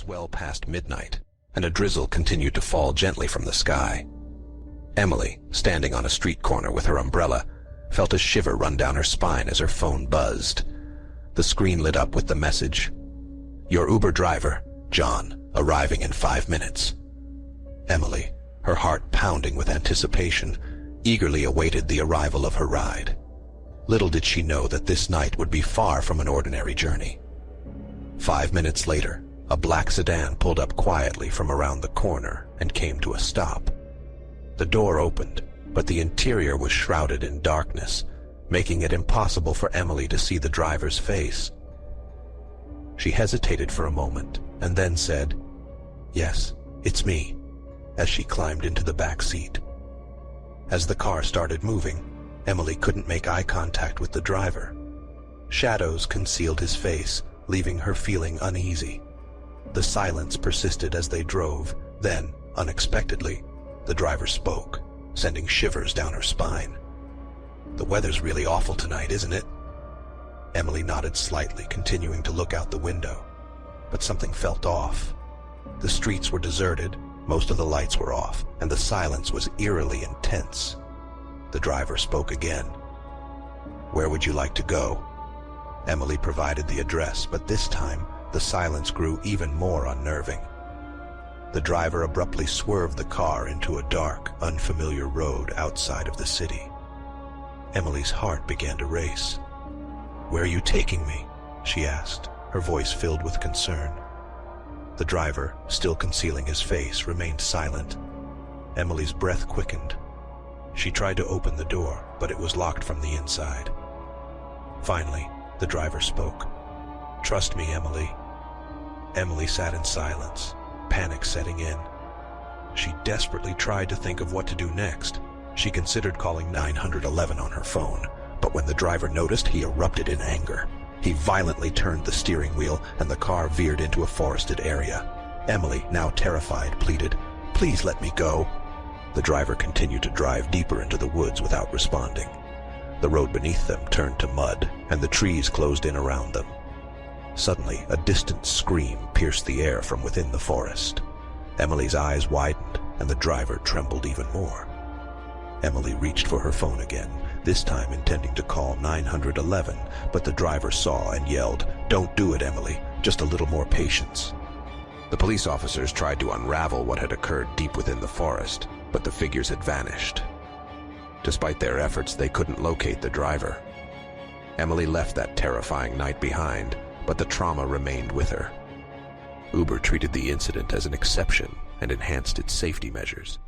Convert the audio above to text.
well past midnight, and a drizzle continued to fall gently from the sky. Emily, standing on a street corner with her umbrella, felt a shiver run down her spine as her phone buzzed. The screen lit up with the message, "Your Uber driver, John, arriving in 5 minutes." Emily, her heart pounding with anticipation, eagerly awaited the arrival of her ride. Little did she know that this night would be far from an ordinary journey. 5 minutes later, a black sedan pulled up quietly from around the corner and came to a stop. The door opened, but the interior was shrouded in darkness, making it impossible for Emily to see the driver's face. She hesitated for a moment and then said, "Yes, it's me," as she climbed into the back seat. As the car started moving, Emily couldn't make eye contact with the driver. Shadows concealed his face, leaving her feeling uneasy. The silence persisted as they drove. Then, unexpectedly, the driver spoke, sending shivers down her spine. "The weather's really awful tonight, isn't it?" Emily nodded slightly, continuing to look out the window. But something felt off. The streets were deserted, most of the lights were off, and the silence was eerily intense. The driver spoke again. "Where would you like to go?" Emily provided the address, but this time the silence grew even more unnerving. The driver abruptly swerved the car into a dark, unfamiliar road outside of the city. Emily's heart began to race. "Where are you taking me?" she asked, her voice filled with concern. The driver, still concealing his face, remained silent. Emily's breath quickened. She tried to open the door, but it was locked from the inside. Finally, the driver spoke. "Trust me, Emily." Emily sat in silence, panic setting in. She desperately tried to think of what to do next. She considered calling 911 on her phone, but when the driver noticed, he erupted in anger. He violently turned the steering wheel, and the car veered into a forested area. Emily, now terrified, pleaded, "Please let me go." The driver continued to drive deeper into the woods without responding. The road beneath them turned to mud, and the trees closed in around them. Suddenly, a distant scream pierced the air from within the forest. Emily's eyes widened, and the driver trembled even more. Emily reached for her phone again, this time intending to call 911, but the driver saw and yelled, "Don't do it, Emily. Just a little more patience." The police officers tried to unravel what had occurred deep within the forest, but the figures had vanished. Despite their efforts, they couldn't locate the driver. Emily left that terrifying night behind, but the trauma remained with her. Uber treated the incident as an exception and enhanced its safety measures.